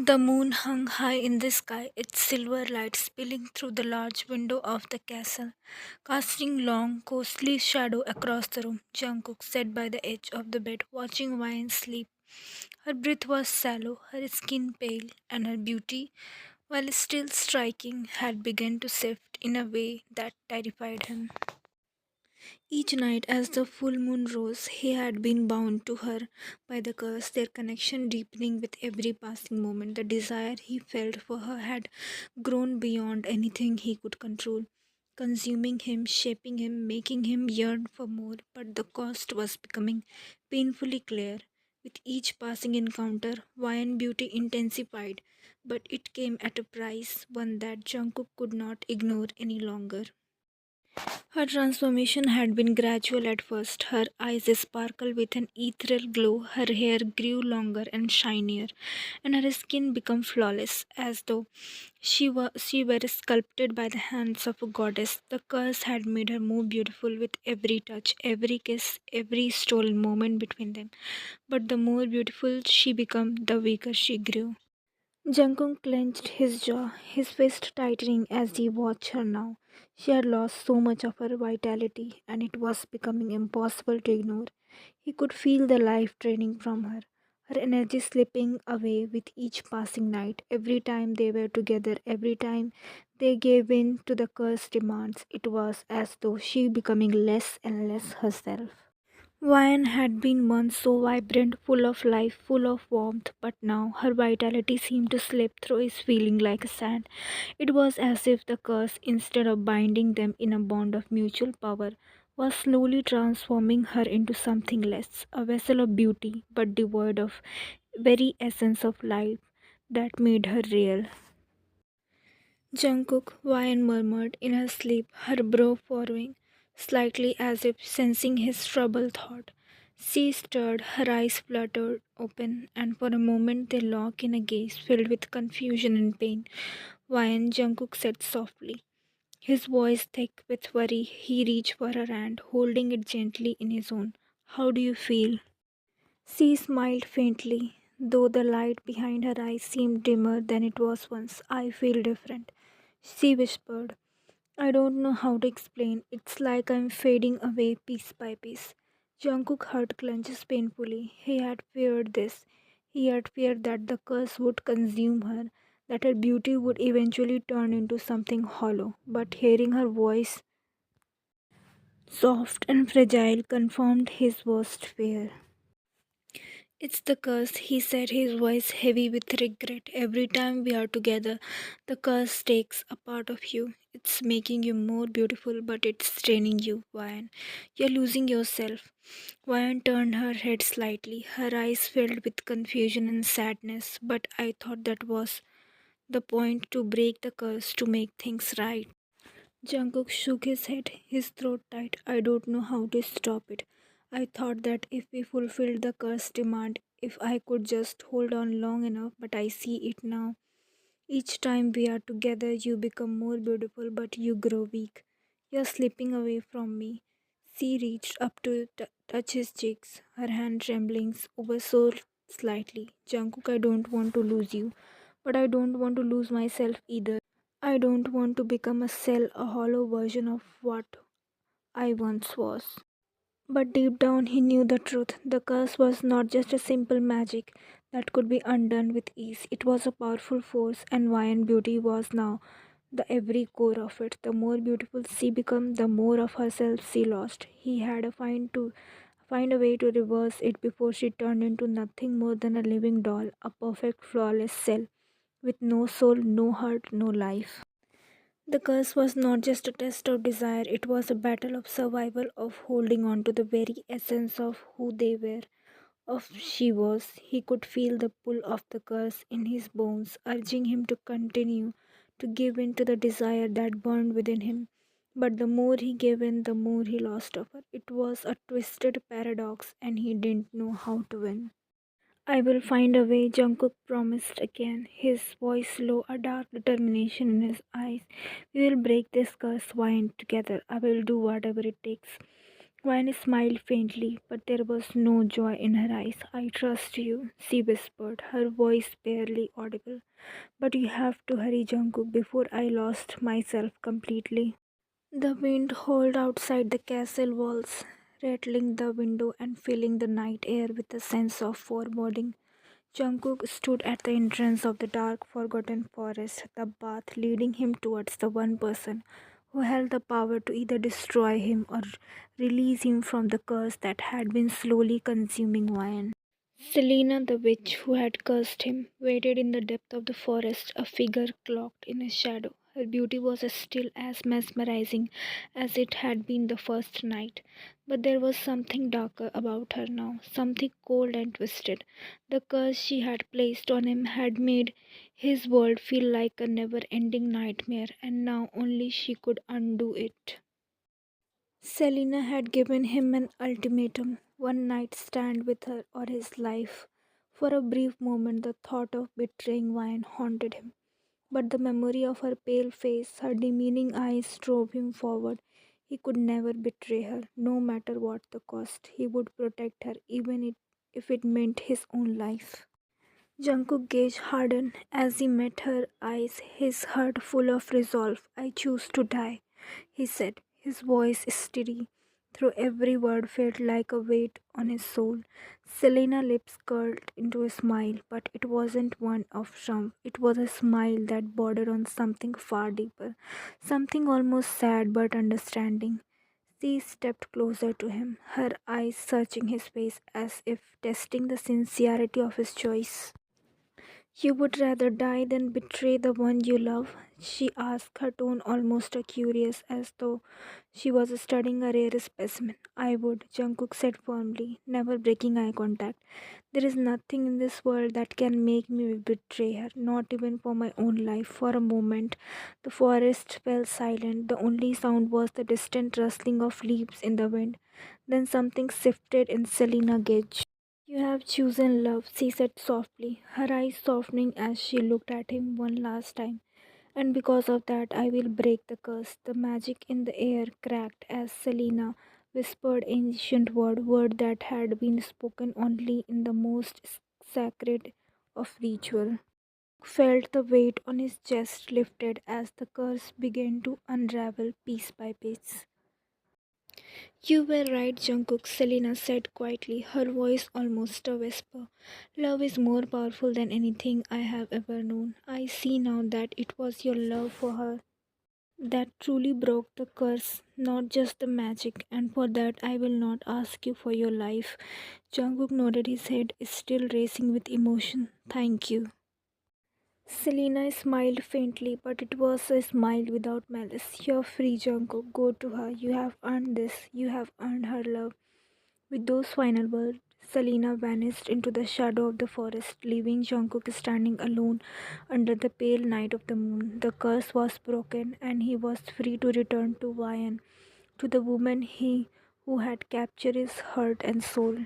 The moon hung high in the sky, its silver light spilling through the large window of the castle, casting long, ghostly shadow across the room. Jungkook sat by the edge of the bed, watching Wine sleep. Her breath was shallow, her skin pale, and her beauty, while still striking, had begun to shift in a way that terrified him. Each night, as the full moon rose, he had been bound to her by the curse, their connection deepening with every passing moment. The desire he felt for her had grown beyond anything he could control, consuming him, shaping him, making him yearn for more. But the cost was becoming painfully clear. With each passing encounter, Wayan beauty intensified, but it came at a price, one that Jungkook could not ignore any longer. Her transformation had been gradual at first. Her eyes sparkled with an ethereal glow, her hair grew longer and shinier, and her skin became flawless, as though she were sculpted by the hands of a goddess. The curse had made her more beautiful with every touch, every kiss, every stolen moment between them. But the more beautiful she became, the weaker she grew. Jungkook clenched his jaw, his fist tightening as he watched her now. She had lost so much of her vitality, and it was becoming impossible to ignore. He could feel the life draining from her, her energy slipping away with each passing night. Every time they were together, every time they gave in to the cursed demands, it was as though she becoming less and less herself. Vian had been once so vibrant, full of life, full of warmth, but now her vitality seemed to slip through his feeling like sand. It was as if the curse, instead of binding them in a bond of mutual power, was slowly transforming her into something less, a vessel of beauty, but devoid of very essence of life that made her real. Jungkook, Vian murmured in her sleep, her brow furrowing slightly as if sensing his troubled thought. She stirred, her eyes fluttered open, and for a moment they locked in a gaze filled with confusion and pain. Vian, Jungkook said softly, his voice thick with worry. He reached for her hand, holding it gently in his own. How do you feel? She smiled faintly, though the light behind her eyes seemed dimmer than it was once. I feel different, she whispered. I don't know how to explain. It's like I'm fading away piece by piece. Jungkook heart clenches painfully. He had feared this. He had feared that the curse would consume her, that her beauty would eventually turn into something hollow. But hearing her voice, soft and fragile, confirmed his worst fear. It's the curse, he said, his voice heavy with regret. Every time we are together, the curse takes a part of you. It's making you more beautiful, but it's draining you, Vian. You're losing yourself. Vian turned her head slightly, her eyes filled with confusion and sadness. But I thought that was the point, to break the curse, to make things right. Jungkook shook his head, his throat tight. I don't know how to stop it. I thought that if we fulfilled the curse demand, if I could just hold on long enough, but I see it now. Each time we are together, you become more beautiful, but you grow weak. You're slipping away from me. She reached up to touch his cheeks, her hand trembling over so slightly. Jungkook, I don't want to lose you, but I don't want to lose myself either. I don't want to become a shell, a hollow version of what I once was. But deep down, he knew the truth. The curse was not just a simple magic that could be undone with ease. It was a powerful force, and Vian beauty was now the every core of it. The more beautiful she became, the more of herself she lost. He had to find a way to reverse it before she turned into nothing more than a living doll, a perfect, flawless shell with no soul, no heart, no life. The curse was not just a test of desire, it was a battle of survival, of holding on to the very essence of who they were, of she was. He could feel the pull of the curse in his bones, urging him to continue, to give in to the desire that burned within him. But the more he gave in, the more he lost of her. It was a twisted paradox, and he didn't know how to win. I will find a way, Jungkook promised again, his voice low, a dark determination in his eyes. We will break this curse wind together. I will do whatever it takes. Vine smiled faintly, but there was no joy in her eyes. I trust you, she whispered, her voice barely audible. But you have to hurry, Jungkook, before I lost myself completely. The wind howled outside the castle walls, rattling the window and filling the night air with a sense of foreboding. Jungkook stood at the entrance of the dark, forgotten forest, the path leading him towards the one person who held the power to either destroy him or release him from the curse that had been slowly consuming Wyan. Selena, the witch who had cursed him, waited in the depth of the forest, a figure cloaked in a shadow. Her beauty was as still as mesmerizing as it had been the first night, but there was something darker about her now, something cold and twisted. The curse she had placed on him had made his world feel like a never ending nightmare, and now only she could undo it. Selina had given him an ultimatum, one night stand with her or his life. For a brief moment, the thought of betraying Wine haunted him, but the memory of her pale face, her demeaning eyes drove him forward. He could never betray her, no matter what the cost. He would protect her, if it meant his own life. Jungkook's gaze hardened as he met her eyes, his heart full of resolve. I choose to die, he said, his voice steady. Through every word felt like a weight on his soul. Selena's lips curled into a smile, but it wasn't one of triumph. It was a smile that bordered on something far deeper, something almost sad but understanding. She stepped closer to him, her eyes searching his face as if testing the sincerity of his choice. You would rather die than betray the one you love? She asked, her tone almost curious, as though she was studying a rare specimen. I would, Jungkook said firmly, never breaking eye contact. There is nothing in this world that can make me betray her, not even for my own life. For a moment, the forest fell silent. The only sound was the distant rustling of leaves in the wind. Then something shifted in Selena Gage. You have chosen love, she said softly, her eyes softening as she looked at him one last time. And because of that, I will break the curse. The magic in the air cracked as Selena whispered ancient word that had been spoken only in the most sacred of ritual. Felt the weight on his chest lifted as the curse began to unravel piece by piece. You were right, Jungkook, Selena said quietly, her voice almost a whisper. Love is more powerful than anything I have ever known. I see now that it was your love for her that truly broke the curse, not just the magic, and for that I will not ask you for your life. Jungkook nodded his head, still racing with emotion. Thank you. Selena smiled faintly, but it was a smile without malice. You're free, Jungkook. Go to her. You have earned this. You have earned her love. With those final words, Selena vanished into the shadow of the forest, leaving Jungkook standing alone under the pale night of the moon. The curse was broken, and he was free to return to Wayan, to the woman who had captured his heart and soul.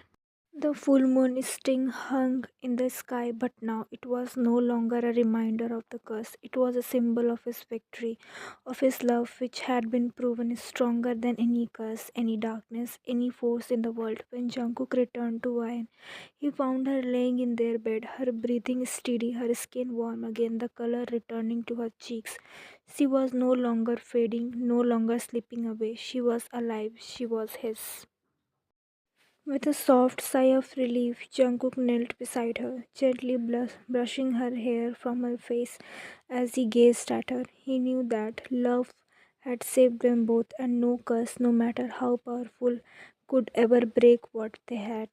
The full moon sting hung in the sky, but now it was no longer a reminder of the curse. It was a symbol of his victory, of his love, which had been proven stronger than any curse, any darkness, any force in the world. When Jungkook returned to Wine, he found her laying in their bed, her breathing steady, her skin warm again, the color returning to her cheeks. She was no longer fading, no longer slipping away. She was alive. She was his. With a soft sigh of relief, Jungkook knelt beside her, gently brushing her hair from her face as he gazed at her. He knew that love had saved them both, and no curse, no matter how powerful, could ever break what they had.